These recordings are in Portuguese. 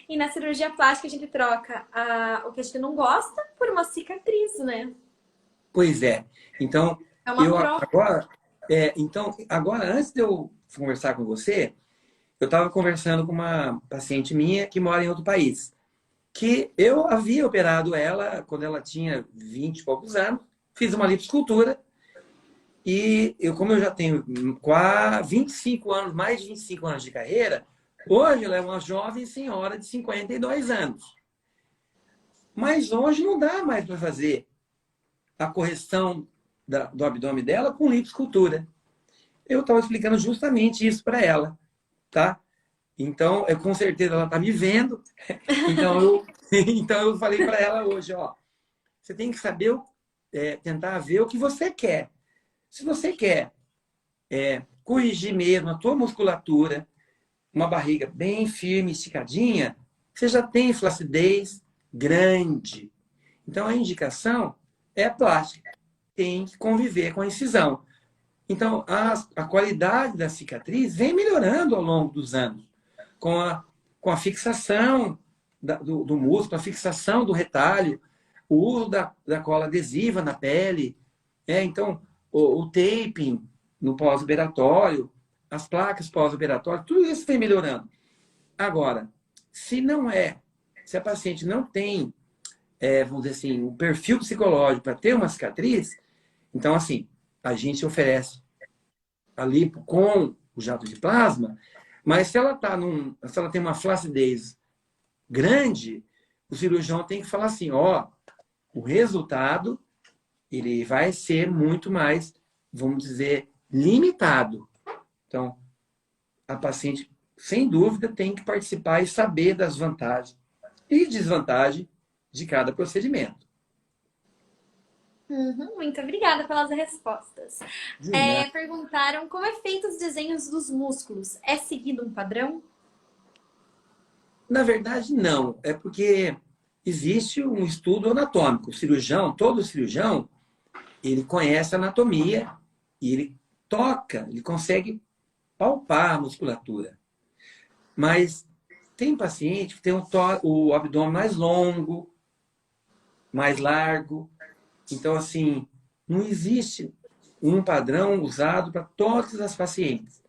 E na cirurgia plástica a gente troca o que a gente não gosta por uma cicatriz, né? Pois é. Então, É uma eu troca. agora, agora, antes de eu conversar com você, eu estava conversando com uma paciente minha que mora em outro país, que eu havia operado ela quando ela tinha 20 e poucos anos, fiz uma lipoescultura e como eu já tenho quase 25 anos, mais de 25 anos de carreira, hoje ela é uma jovem senhora de 52 anos. Mas hoje não dá mais para fazer a correção do abdômen dela com lipoescultura. Eu estava explicando justamente isso para ela, tá? Então, com certeza ela está me vendo. Então então eu falei para ela hoje, ó, você tem que saber, tentar ver o que você quer. Se você quer corrigir mesmo a tua musculatura, uma barriga bem firme, esticadinha, você já tem flacidez grande. Então a indicação é a plástica. Tem que conviver com a incisão. Então a qualidade da cicatriz vem melhorando ao longo dos anos, com a fixação do músculo, a fixação do retalho, o uso da cola adesiva na pele, então o taping no pós-operatório, as placas pós-operatórias, tudo isso vem melhorando. Agora, se a paciente não tem, vamos dizer assim, um perfil psicológico para ter uma cicatriz, então, assim, a gente oferece a lipo com o jato de plasma, mas se ela tem uma flacidez grande, o cirurgião tem que falar assim, ó, o resultado ele vai ser muito mais, vamos dizer, limitado. Então, a paciente, sem dúvida, tem que participar e saber das vantagens e desvantagens de cada procedimento. Uhum, muito obrigada pelas respostas. De nada. Perguntaram como é feito os desenhos dos músculos. É seguido um padrão? Na verdade, não. É porque existe um estudo anatômico. O cirurgião, todo cirurgião, ele conhece a anatomia e ele toca, ele consegue palpar a musculatura. Mas tem paciente que tem o abdômen mais longo, mais largo. Então, assim, não existe um padrão usado para todas as pacientes.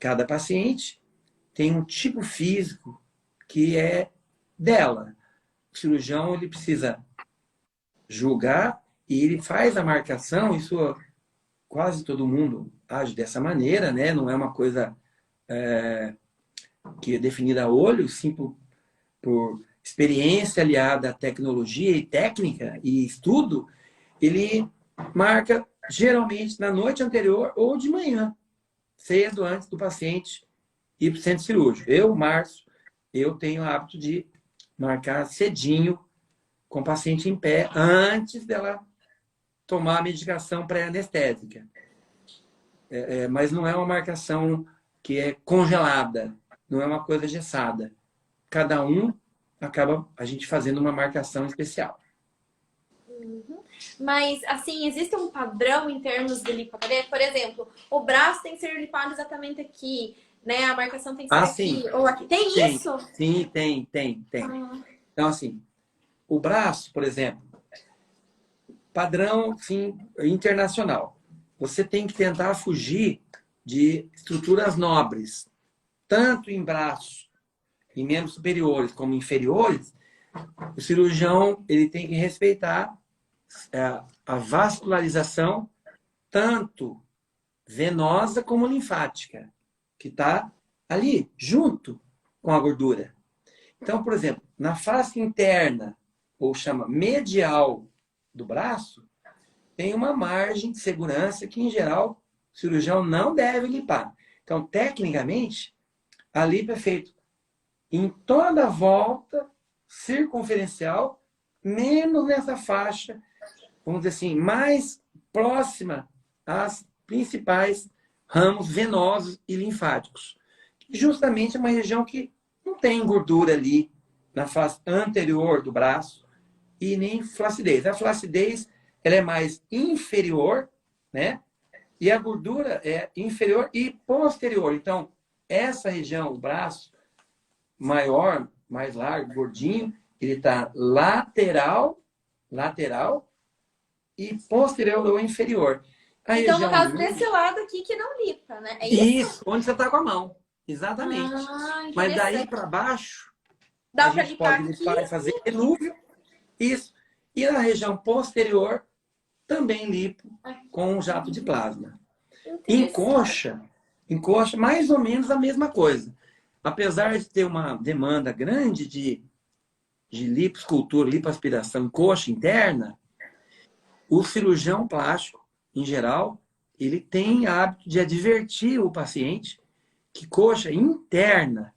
Cada paciente tem um tipo físico que é dela. O cirurgião ele precisa julgar e ele faz a marcação, isso quase todo mundo age dessa maneira, né? Não é uma coisa que é definida a olho, sim por experiência aliada à tecnologia e técnica e estudo, ele marca geralmente na noite anterior ou de manhã, cedo antes do paciente ir para o centro cirúrgico. Eu, Márcio, eu tenho o hábito de marcar cedinho com o paciente em pé antes dela tomar a medicação pré-anestésica. Mas não é uma marcação que é congelada, não é uma coisa engessada. Cada um acaba a gente fazendo uma marcação especial. Mas, assim, existe um padrão em termos de lipoapatia? Por exemplo, o braço tem que ser lipado exatamente aqui, né? A marcação tem que ser Ah, aqui sim, ou aqui. Tem tem. isso? Sim, tem. Ah, Então, assim, o braço, por exemplo, padrão, sim, internacional. Você tem que tentar fugir de estruturas nobres, tanto em braços, em membros superiores como inferiores. O cirurgião ele tem que respeitar a vascularização, tanto venosa como linfática, que está ali, junto com a gordura. Então, por exemplo, na face interna, ou chama medial do braço, tem uma margem de segurança que, em geral, o cirurgião não deve limpar. Então, tecnicamente, a lipo é feita em toda a volta circunferencial, menos nessa faixa, vamos dizer assim, mais próxima às principais ramos venosos e linfáticos. Justamente é uma região que não tem gordura ali na face anterior do braço e nem flacidez. A flacidez ela é mais inferior, né? E a gordura é inferior e posterior. Então, essa região, o braço maior, mais largo, gordinho, ele está lateral e posterior ou inferior. A Então, no região caso, límbica, desse lado aqui que não lipa, né? É isso? isso, onde você está com a mão. Exatamente. Ah, Mas daí interessante. para baixo, a Dá para gente lipar pode aqui limpar e fazer e aqui. dilúvio. Isso. E na região posterior, também lipo com um jato de plasma. Interessante. Em coxa, mais ou menos a mesma coisa. Apesar de ter uma demanda grande de lipoescultura, lipoaspiração em coxa interna, o cirurgião plástico, em geral, ele tem hábito de advertir o paciente que coxa interna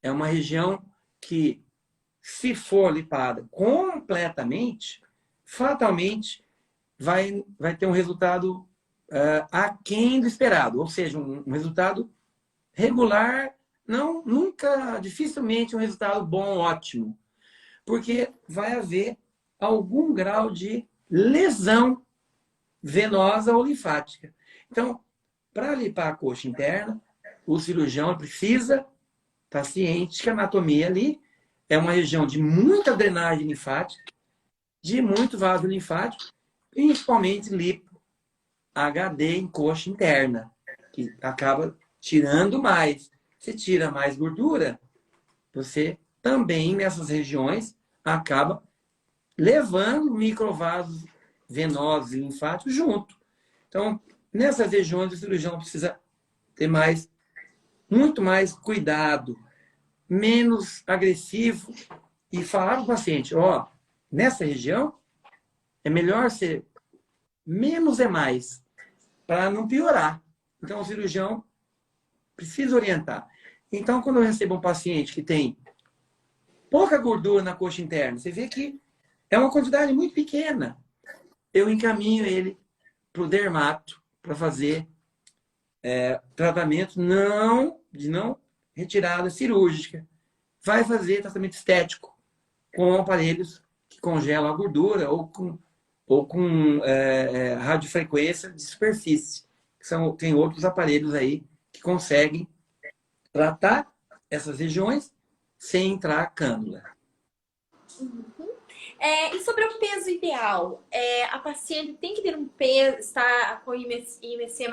é uma região que, se for lipada completamente, fatalmente vai ter um resultado aquém do esperado, ou seja, um resultado regular, não, nunca, dificilmente um resultado bom, ótimo, porque vai haver algum grau de lesão venosa ou linfática. Então, para limpar a coxa interna, o cirurgião precisa estar ciente que a anatomia ali é uma região de muita drenagem linfática, de muito vaso linfático, principalmente lipo HD em coxa interna, que acaba tirando mais. Você tira mais gordura, você também nessas regiões acaba levando microvasos venosos e linfáticos junto. Então, nessas regiões o cirurgião precisa ter muito mais cuidado, menos agressivo e falar para o paciente, ó, nessa região é melhor ser menos é mais, para não piorar. Então, o cirurgião precisa orientar. Então, quando eu recebo um paciente que tem pouca gordura na coxa interna, você vê que é uma quantidade muito pequena, eu encaminho ele para o dermato para fazer tratamento de não retirada cirúrgica. Vai fazer tratamento estético com aparelhos que congelam a gordura ou com radiofrequência de superfície. Tem outros aparelhos aí que conseguem tratar essas regiões sem entrar a cânula. E sobre o peso ideal, a paciente tem que ter um peso, está com IMC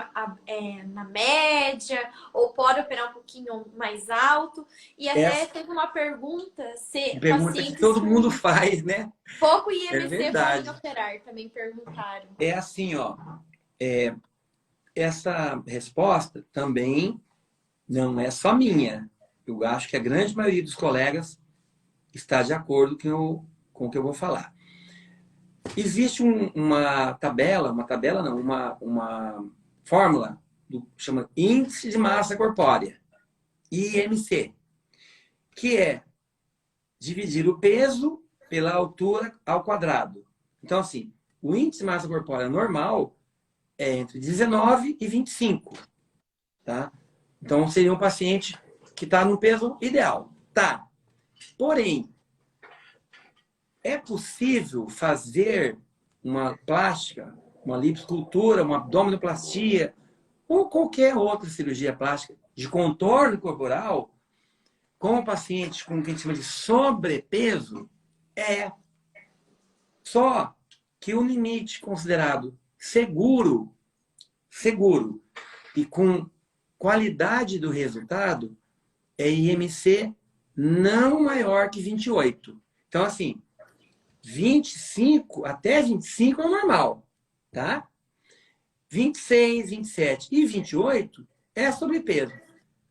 na média, ou pode operar um pouquinho mais alto? E até Essa teve uma pergunta se pergunta que pacientes todo mundo com faz, né? pouco É IMC podem verdade. operar, também perguntaram. É assim, ó. Essa resposta também não é só minha. Eu acho que a grande maioria dos colegas está de acordo com o que eu vou falar. Existe uma tabela não, uma fórmula chama Índice de Massa Corpórea, IMC, que é dividir o peso pela altura ao quadrado. Então, assim, o índice de massa corpórea normal é entre 19 e 25, tá? Então, seria um paciente que está no peso ideal. Tá. Porém, é possível fazer uma plástica, uma lipoescultura, uma abdominoplastia ou qualquer outra cirurgia plástica de contorno corporal com o paciente com o que a gente chama de sobrepeso? Só que o limite considerado seguro e com qualidade do resultado é IMC não maior que 28. Então, assim, 25 até 25 é o normal, tá? 26, 27 e 28 é sobrepeso.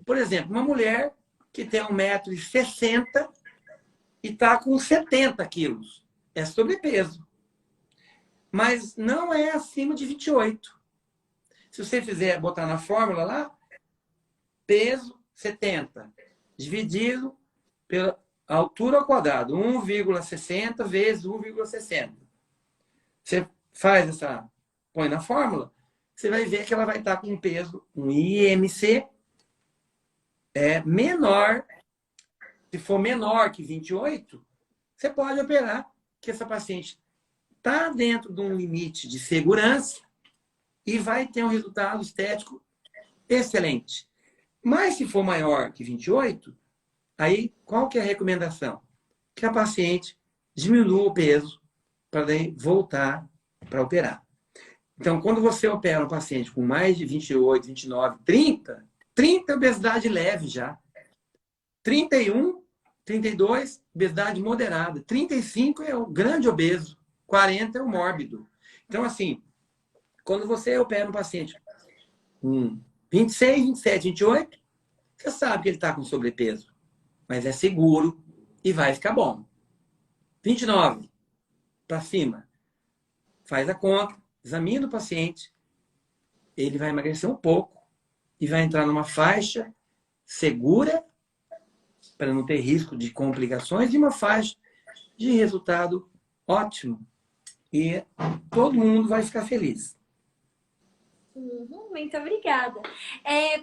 Por exemplo, uma mulher que tem 1,60 m e está com 70 quilos. É sobrepeso. Mas não é acima de 28. Se você fizer, botar na fórmula lá, peso 70, dividido pela altura ao quadrado, 1,60 vezes 1,60. Você põe na fórmula, você vai ver que ela vai estar com um peso, um IMC menor. Se for menor que 28, você pode operar, que essa paciente está dentro de um limite de segurança e vai ter um resultado estético excelente. Mas se for maior que 28, Aí, qual que é a recomendação? Que a paciente diminua o peso para daí voltar para operar. Então, quando você opera um paciente com mais de 28, 29, 30 é obesidade leve já. 31, 32, obesidade moderada. 35 é o grande obeso. 40 é o mórbido. Então, assim, quando você opera um paciente com 26, 27, 28, você sabe que ele está com sobrepeso. Mas é seguro e vai ficar bom. 29 para cima, faz a conta, examina o paciente, ele vai emagrecer um pouco e vai entrar numa faixa segura para não ter risco de complicações e uma faixa de resultado ótimo. E todo mundo vai ficar feliz. Muito obrigada.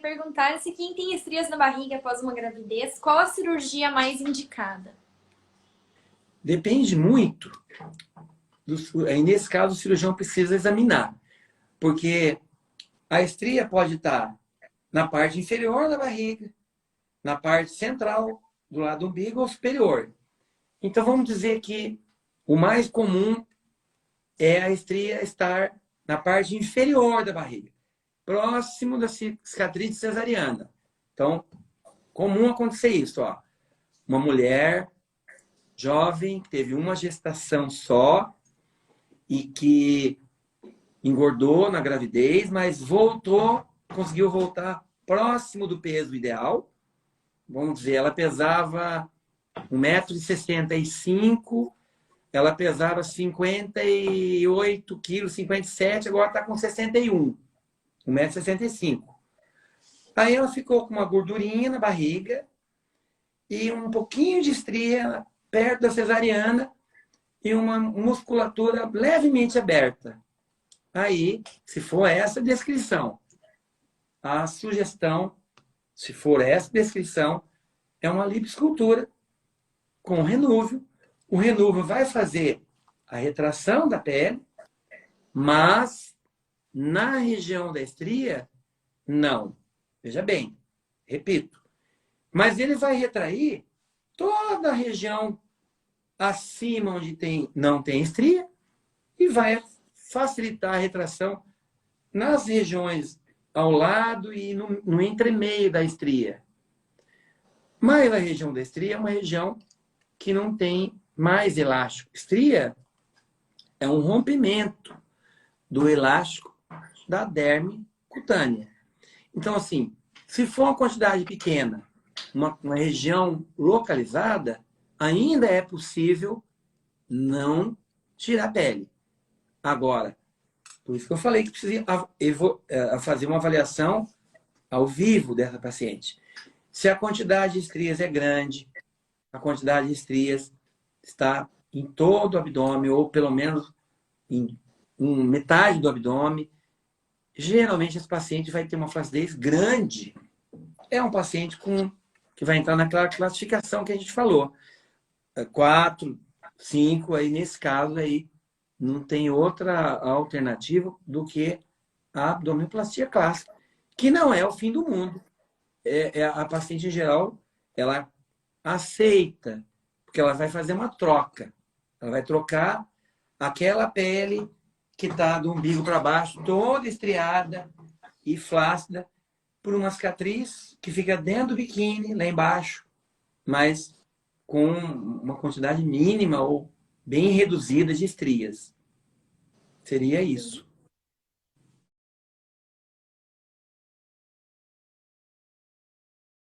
Perguntaram se quem tem estrias na barriga após uma gravidez, qual a cirurgia mais indicada? Depende muito. Aí, nesse caso, o cirurgião precisa examinar. Porque a estria pode estar na parte inferior da barriga, na parte central, do lado do umbigo ou superior. Então, vamos dizer que o mais comum é a estria estar na parte inferior da barriga, próximo da cicatriz cesariana. Então, comum acontecer isso, ó. Uma mulher jovem que teve uma gestação só e que engordou na gravidez, mas conseguiu voltar próximo do peso ideal. Vamos dizer, ela pesava 1,65 m, ela pesava 58 quilos, 57, agora está com 61, 1,65 m. Aí ela ficou com uma gordurinha na barriga e um pouquinho de estria perto da cesariana e uma musculatura levemente aberta. Aí, se for essa descrição, a sugestão, se for essa descrição, é uma lipoescultura com renúvio. O renúvio vai fazer a retração da pele, mas na região da estria, não. Veja bem, repito. Mas ele vai retrair toda a região acima onde não tem estria e vai facilitar a retração nas regiões ao lado e no entremeio da estria. Mas a região da estria é uma região que não tem mais elástico. Estria é um rompimento do elástico da derme cutânea. Então, assim, se for uma quantidade pequena, uma região localizada, ainda é possível não tirar a pele. Agora, por isso que eu falei que precisa fazer uma avaliação ao vivo dessa paciente. Se a quantidade de estrias é grande, a quantidade de estrias está em todo o abdômen, ou pelo menos em metade do abdômen, geralmente esse paciente vai ter uma flacidez grande. É um paciente que vai entrar naquela classificação que a gente falou. 4, 5, aí nesse caso aí não tem outra alternativa do que a abdominoplastia clássica, que não é o fim do mundo. A paciente em geral, ela aceita, porque ela vai fazer uma troca. Ela vai trocar aquela pele que está do umbigo para baixo, toda estriada e flácida, por uma cicatriz que fica dentro do biquíni, lá embaixo, mas com uma quantidade mínima ou bem reduzida de estrias. Seria isso.